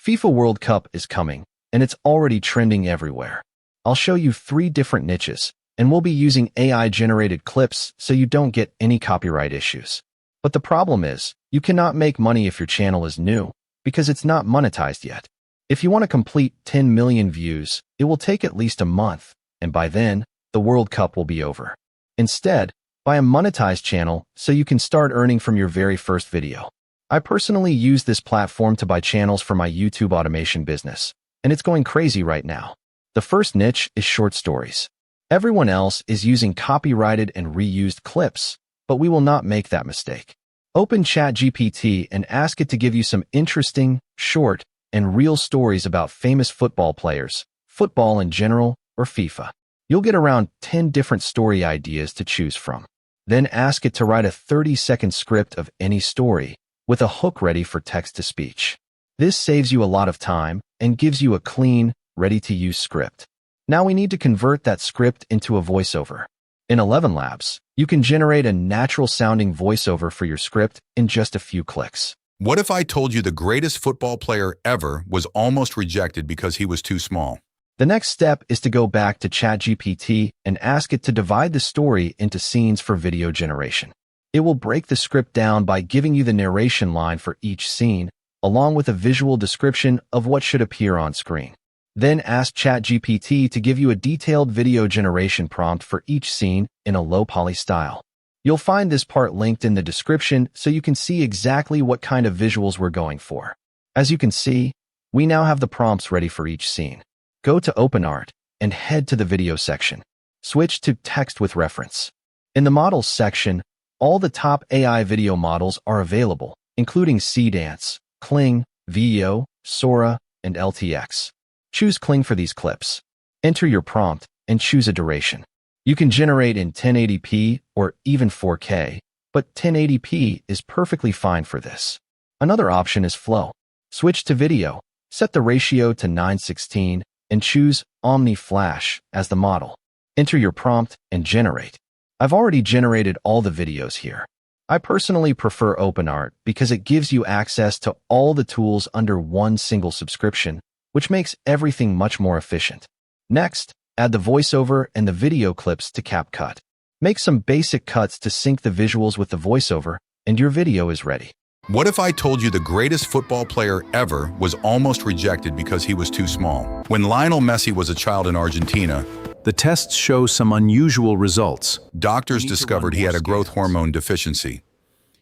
FIFA World Cup is coming, and it's already trending everywhere. I'll show you 3 different niches, and we'll be using AI-generated clips so you don't get any copyright issues. But the problem is, you cannot make money if your channel is new, because it's not monetized yet. If you want to complete 10 million views, it will take at least a month, and by then, the World Cup will be over. Instead, buy a monetized channel so you can start earning from your very first video. I personally use this platform to buy channels for my YouTube automation business, and it's going crazy right now. The first niche is short stories. Everyone else is using copyrighted and reused clips, but we will not make that mistake. Open ChatGPT and ask it to give you some interesting, short, and real stories about famous football players, football in general, or FIFA. You'll get around 10 different story ideas to choose from. Then ask it to write a 30-second script of any story, with a hook ready for text-to-speech. This saves you a lot of time and gives you a clean, ready-to-use script. Now we need to convert that script into a voiceover. In ElevenLabs, you can generate a natural-sounding voiceover for your script in just a few clicks. What if I told you the greatest football player ever was almost rejected because he was too small? The next step is to go back to ChatGPT and ask it to divide the story into scenes for video generation. It will break the script down by giving you the narration line for each scene, along with a visual description of what should appear on screen. Then ask ChatGPT to give you a detailed video generation prompt for each scene in a low-poly style. You'll find this part linked in the description so you can see exactly what kind of visuals we're going for. As you can see, we now have the prompts ready for each scene. Go to OpenArt and head to the video section. Switch to text with reference. In the models section, all the top AI video models are available, including Cdance, Kling, Veo, Sora, and LTX. Choose Kling for these clips. Enter your prompt and choose a duration. You can generate in 1080p or even 4K, but 1080p is perfectly fine for this. Another option is flow. Switch to video, set the ratio to 9:16, and choose Omni Flash as the model. Enter your prompt and generate. I've already generated all the videos here. I personally prefer OpenArt because it gives you access to all the tools under one single subscription, which makes everything much more efficient. Next, add the voiceover and the video clips to CapCut. Make some basic cuts to sync the visuals with the voiceover, and your video is ready. What if I told you the greatest football player ever was almost rejected because he was too small? When Lionel Messi was a child in Argentina, the tests show some unusual results. Doctors discovered he had a growth hormone deficiency.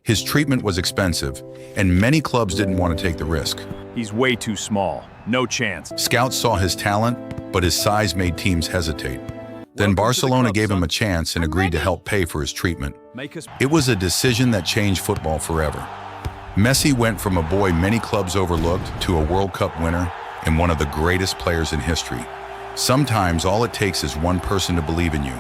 His treatment was expensive, and many clubs didn't want to take the risk. He's way too small. No chance. Scouts saw his talent, but his size made teams hesitate. Then Barcelona gave him a chance and agreed to help pay for his treatment. It was a decision that changed football forever. Messi went from a boy many clubs overlooked to a World Cup winner and one of the greatest players in history. Sometimes all it takes is one person to believe in you.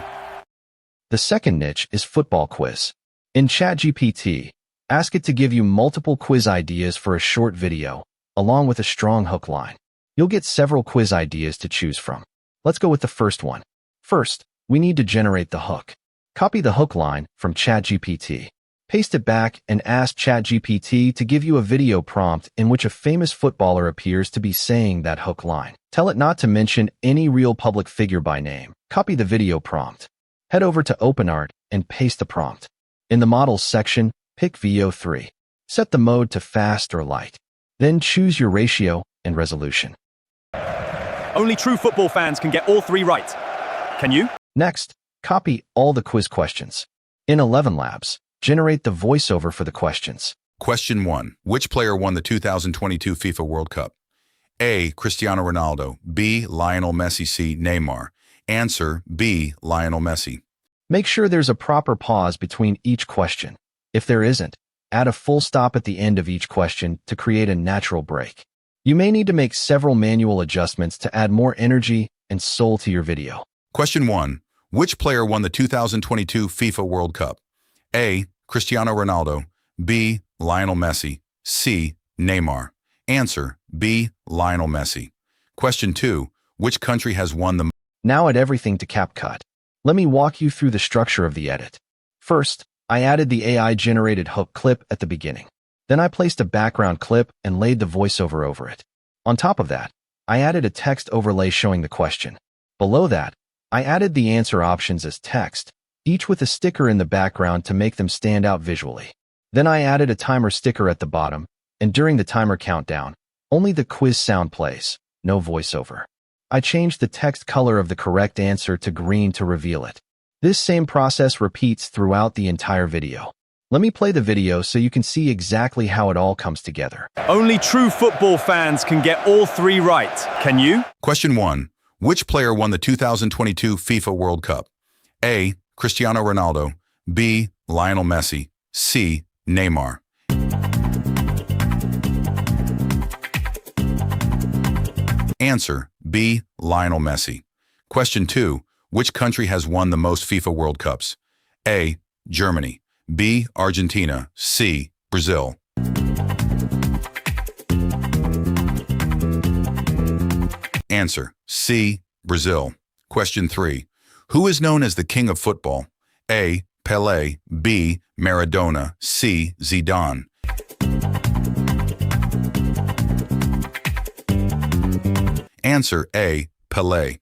The second niche is football quiz. In ChatGPT, ask it to give you multiple quiz ideas for a short video, along with a strong hook line. You'll get several quiz ideas to choose from. Let's go with the first one. First, we need to generate the hook. Copy the hook line from ChatGPT. Paste it back and ask ChatGPT to give you a video prompt in which a famous footballer appears to be saying that hook line. Tell it not to mention any real public figure by name. Copy the video prompt. Head over to OpenArt and paste the prompt. In the Models section, pick Veo 3. Set the mode to fast or light. Then choose your ratio and resolution. Only true football fans can get all 3 right. Can you? Next, copy all the quiz questions. In ElevenLabs, generate the voiceover for the questions. Question 1. Which player won the 2022 FIFA World Cup? A. Cristiano Ronaldo. B. Lionel Messi. C. Neymar. Answer B. Lionel Messi. Make sure there's a proper pause between each question. If there isn't, add a full stop at the end of each question to create a natural break. You may need to make several manual adjustments to add more energy and soul to your video. Question 1. Which player won the 2022 FIFA World Cup? A. Cristiano Ronaldo. B. Lionel Messi. C. Neymar. Answer B. Lionel Messi. Question 2. Which country has won the... Now add everything to CapCut. Let me walk you through the structure of the edit. First, I added the AI-generated hook clip at the beginning. Then I placed a background clip and laid the voiceover over it. On top of that, I added a text overlay showing the question. Below that, I added the answer options as text, each with a sticker in the background to make them stand out visually. Then I added a timer sticker at the bottom, and during the timer countdown, only the quiz sound plays, no voiceover. I changed the text color of the correct answer to green to reveal it. This same process repeats throughout the entire video. Let me play the video so you can see exactly how it all comes together. Only true football fans can get all three right. Can you? Question 1. Which player won the 2022 FIFA World Cup? A. Cristiano Ronaldo. B. Lionel Messi. C. Neymar. Answer: B. Lionel Messi. Question 2. Which country has won the most FIFA World Cups? A. Germany. B. Argentina. C. Brazil. Answer: C. Brazil. Question 3. Who is known as the king of football? A. Pelé. B. Maradona. C. Zidane. Answer: A. Pelé.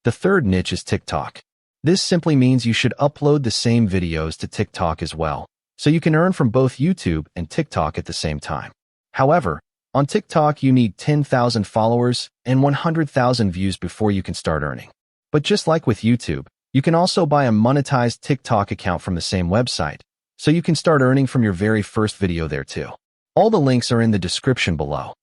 The third niche is TikTok. This simply means you should upload the same videos to TikTok as well, so you can earn from both YouTube and TikTok at the same time. However, on TikTok you need 10,000 followers and 100,000 views before you can start earning. But just like with YouTube, you can also buy a monetized TikTok account from the same website, so you can start earning from your very first video there too. All the links are in the description below.